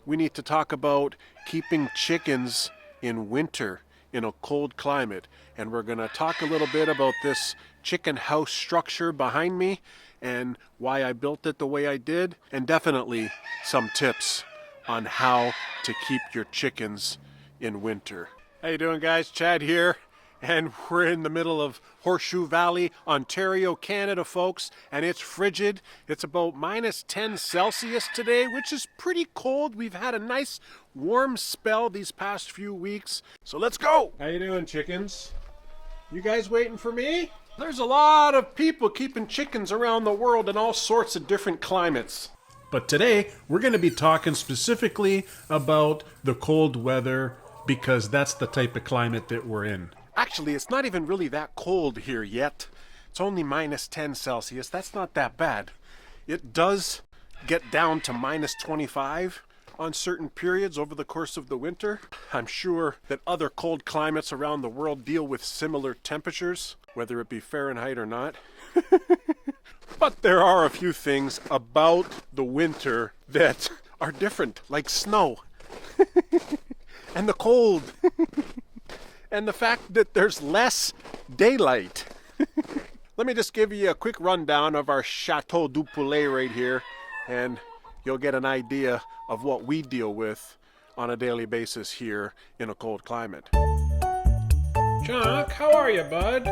we need to talk about keeping chickens in winter in a cold climate. And we're going to talk a little bit about this chicken house structure behind me and why I built it the way I did, and definitely some tips on how to keep your chickens in winter. How you doing, guys? Chad here. And we're in the middle of Horseshoe Valley, Ontario, Canada, folks, and it's frigid. It's about minus 10 Celsius today, which is pretty cold. We've had a nice warm spell these past few weeks. So let's go! How you doing, chickens? You guys waiting for me? There's a lot of people keeping chickens around the world in all sorts of different climates. But today, we're going to be talking specifically about the cold weather because that's the type of climate that we're in. Actually, it's not even really that cold here yet. It's only minus 10 Celsius. That's not that bad. It does get down to minus 25 on certain periods over the course of the winter. I'm sure that other cold climates around the world deal with similar temperatures, whether it be Fahrenheit or not. But there are a few things about the winter that are different, like snow and the cold. And the fact that there's less daylight. Let me just give you a quick rundown of our Chateau du Poulet right here, and you'll get an idea of what we deal with on a daily basis here in a cold climate. Chunk, how are you, bud?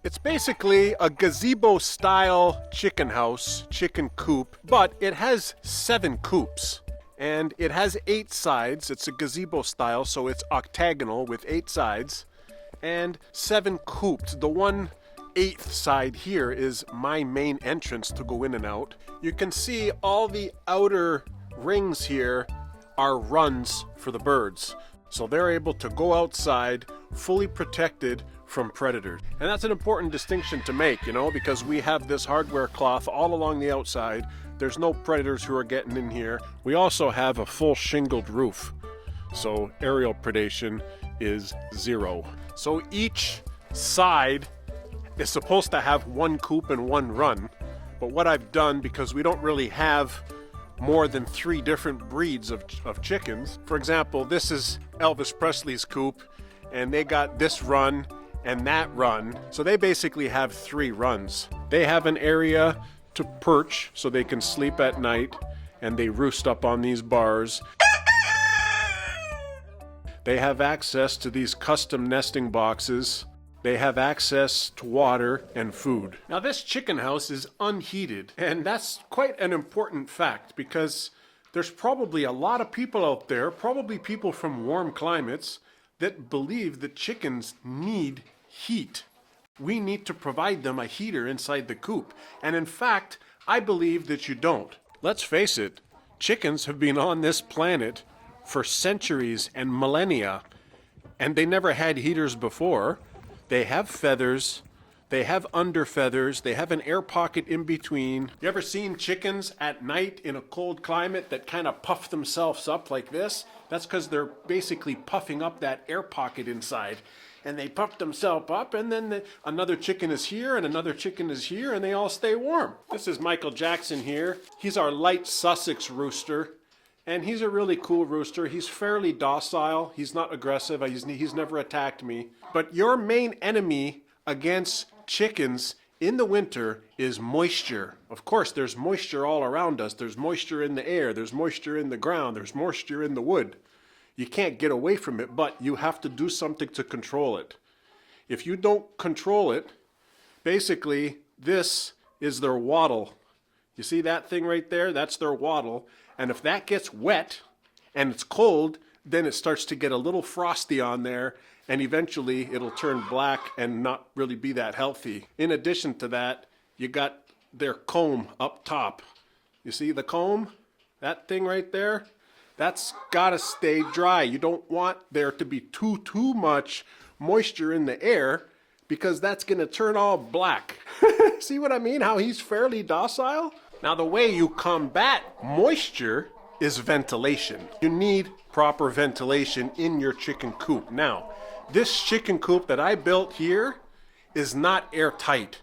It's basically a gazebo-style chicken house, chicken coop, but it has 7 coops. And it has 8 sides. It's a gazebo style, so it's octagonal with 8 sides. And 7 coops. The 1/8 side here is my main entrance to go in and out. You can see all the outer rings here are runs for the birds. So they're able to go outside fully protected from predators. And that's an important distinction to make, because we have this hardware cloth all along the outside. There's no predators who are getting in here. We also have a full shingled roof, so aerial predation is 0. So each side is supposed to have 1 coop and 1 run, but what I've done, because we don't really have more than 3 different breeds of chickens. For example, this is Elvis Presley's coop, and they got this run and that run, so they basically have 3 runs. They have an area to perch so they can sleep at night, and they roost up on these bars. They have access to these custom nesting boxes. They have access to water and food. Now this chicken house is unheated, and that's quite an important fact because there's probably a lot of people out there, probably people from warm climates, that believe that chickens need heat. We need to provide them a heater inside the coop. And in fact, I believe that you don't. Let's face it, chickens have been on this planet for centuries and millennia, and they never had heaters before. They have feathers, they have under feathers, they have an air pocket in between. You ever seen chickens at night in a cold climate that kind of puff themselves up like this? That's because they're basically puffing up that air pocket inside. And they puff themselves up, and then another chicken is here, and another chicken is here, and they all stay warm. This is Michael Jackson here. He's our light Sussex rooster, and he's a really cool rooster. He's fairly docile. He's not aggressive. He's never attacked me. But your main enemy against chickens in the winter is moisture. Of course, there's moisture all around us. There's moisture in the air. There's moisture in the ground. There's moisture in the wood. You can't get away from it, but you have to do something to control it. If you don't control it, basically, this is their wattle. You see that thing right there? That's their wattle. And if that gets wet and it's cold, then it starts to get a little frosty on there, and eventually it'll turn black and not really be that healthy. In addition to that, you got their comb up top. You see the comb? That thing right there? That's gotta stay dry. You don't want there to be too much moisture in the air because that's gonna turn all black. See what I mean? How he's fairly docile? Now the way you combat moisture is ventilation. You need proper ventilation in your chicken coop. Now, this chicken coop that I built here is not airtight.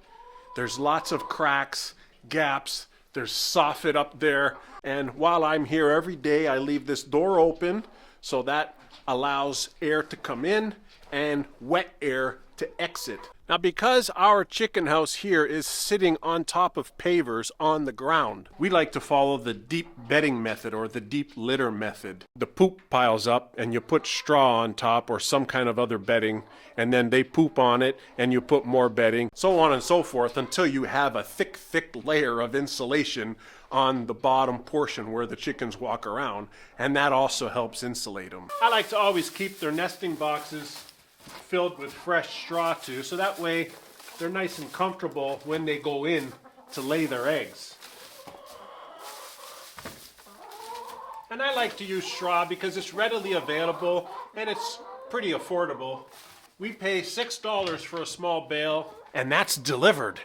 There's lots of cracks gaps. There's soffit up there. And while I'm here every day, I leave this door open so that allows air to come in and wet air to exit. Now, because our chicken house here is sitting on top of pavers on the ground, we like to follow the deep bedding method or the deep litter method. The poop piles up and you put straw on top or some kind of other bedding, and then they poop on it and you put more bedding, so on and so forth, until you have a thick layer of insulation on the bottom portion where the chickens walk around, and that also helps insulate them. I like to always keep their nesting boxes filled with fresh straw too, so that way they're nice and comfortable when they go in to lay their eggs. And I like to use straw because it's readily available and it's pretty affordable. We pay $6 for a small bale, and that's delivered.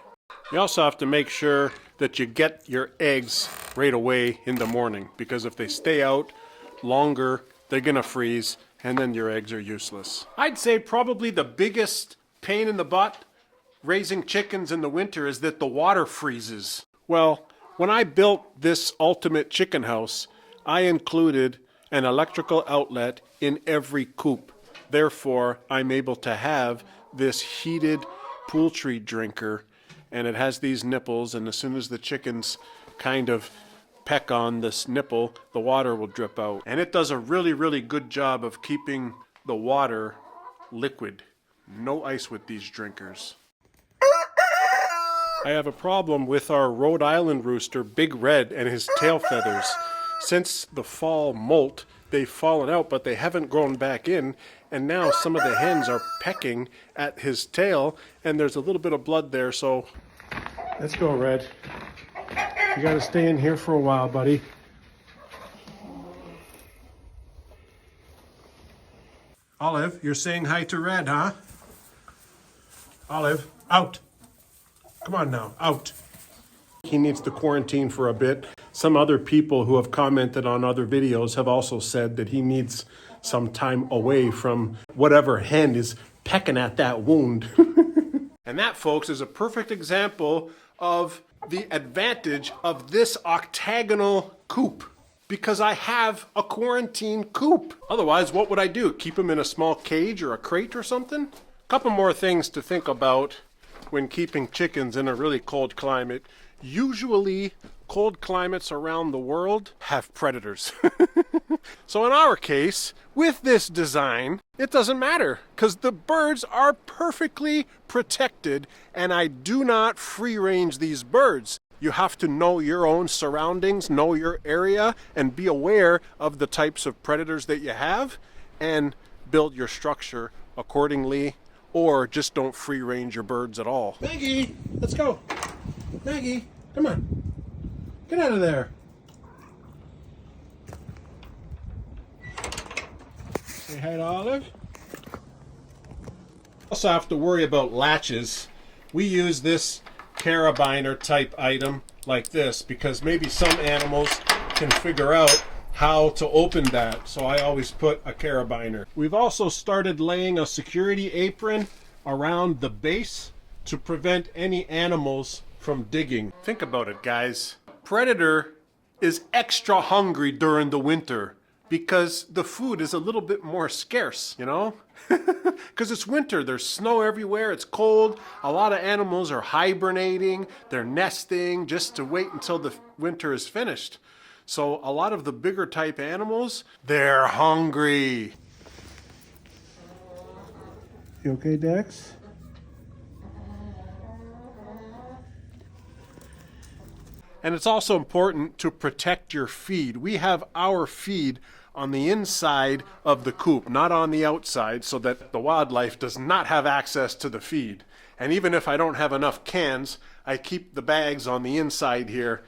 You also have to make sure that you get your eggs right away in the morning, because if they stay out longer, they're gonna freeze and then your eggs are useless. I'd say probably the biggest pain in the butt raising chickens in the winter is that the water freezes. Well, when I built this ultimate chicken house, I included an electrical outlet in every coop. Therefore, I'm able to have this heated poultry drinker, and it has these nipples, and as soon as the chickens kind of peck on this nipple, the water will drip out. And it does a really good job of keeping the water liquid. No ice with these drinkers. I have a problem with our Rhode Island rooster, Big Red, and his tail feathers. Since the fall molt, they've fallen out, but they haven't grown back in, and now some of the hens are pecking at his tail, and there's a little bit of blood there, so let's go, Red. You gotta stay in here for a while, buddy. Olive, you're saying hi to Red, huh? Olive, out. Come on now, out. He needs to quarantine for a bit. Some other people who have commented on other videos have also said that he needs some time away from whatever hen is pecking at that wound. And that, folks, is a perfect example of the advantage of this octagonal coop, because I have a quarantine coop. Otherwise, what would I do? Keep them in a small cage or a crate or something? A couple more things to think about when keeping chickens in a really cold climate. Usually, cold climates around the world have predators. So in our case, with this design, it doesn't matter, because the birds are perfectly protected, and I do not free range these birds. You have to know your own surroundings, know your area, and be aware of the types of predators that you have, and build your structure accordingly, or just don't free range your birds at all. Maggie, let's go. Maggie, come on. Get out of there. Say hi to Olive. Also have to worry about latches. We use this carabiner type item like this because maybe some animals can figure out how to open that, so I always put a carabiner. We've also started laying a security apron around the base to prevent any animals from digging. Think about it, guys. Predator is extra hungry during the winter because the food is a little bit more scarce, you know? Because it's winter, there's snow everywhere, it's cold, a lot of animals are hibernating, they're nesting just to wait until the winter is finished. So a lot of the bigger type animals, they're hungry. You okay, Dex? And it's also important to protect your feed. We have our feed on the inside of the coop, not on the outside, so that the wildlife does not have access to the feed. And even if I don't have enough cans, I keep the bags on the inside here,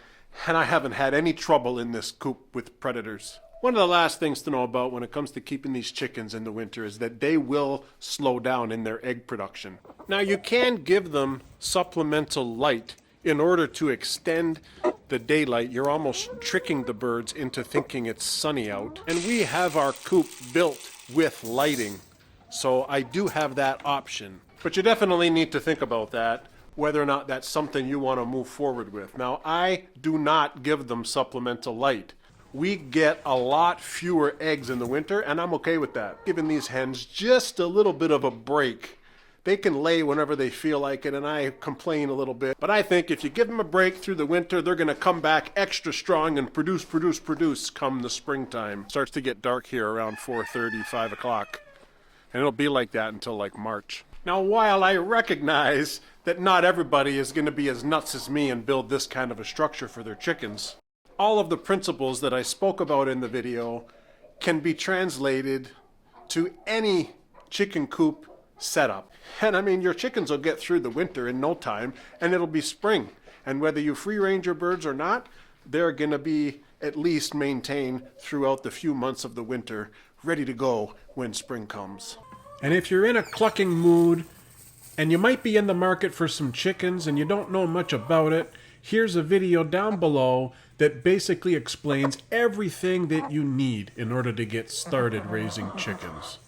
and I haven't had any trouble in this coop with predators. One of the last things to know about when it comes to keeping these chickens in the winter is that they will slow down in their egg production. Now, you can give them supplemental light in order to extend the daylight. You're almost tricking the birds into thinking it's sunny out. And we have our coop built with lighting, so I do have that option. But you definitely need to think about that whether or not that's something you want to move forward with. Now, I do not give them supplemental light. We get a lot fewer eggs in the winter, and I'm okay with that. Giving these hens just a little bit of a break. They can lay whenever they feel like it, and I complain a little bit. But I think if you give them a break through the winter, they're going to come back extra strong and produce come the springtime. Starts to get dark here around 4:30, 5 o'clock. And it'll be like that until like March. Now, while I recognize that not everybody is going to be as nuts as me and build this kind of a structure for their chickens, all of the principles that I spoke about in the video can be translated to any chicken coop setup. And I mean, your chickens will get through the winter in no time, and it'll be spring. And whether you free range your birds or not, they're going to be at least maintained throughout the few months of the winter, ready to go when spring comes. And if you're in a clucking mood, and you might be in the market for some chickens and you don't know much about it, here's a video down below that basically explains everything that you need in order to get started raising chickens.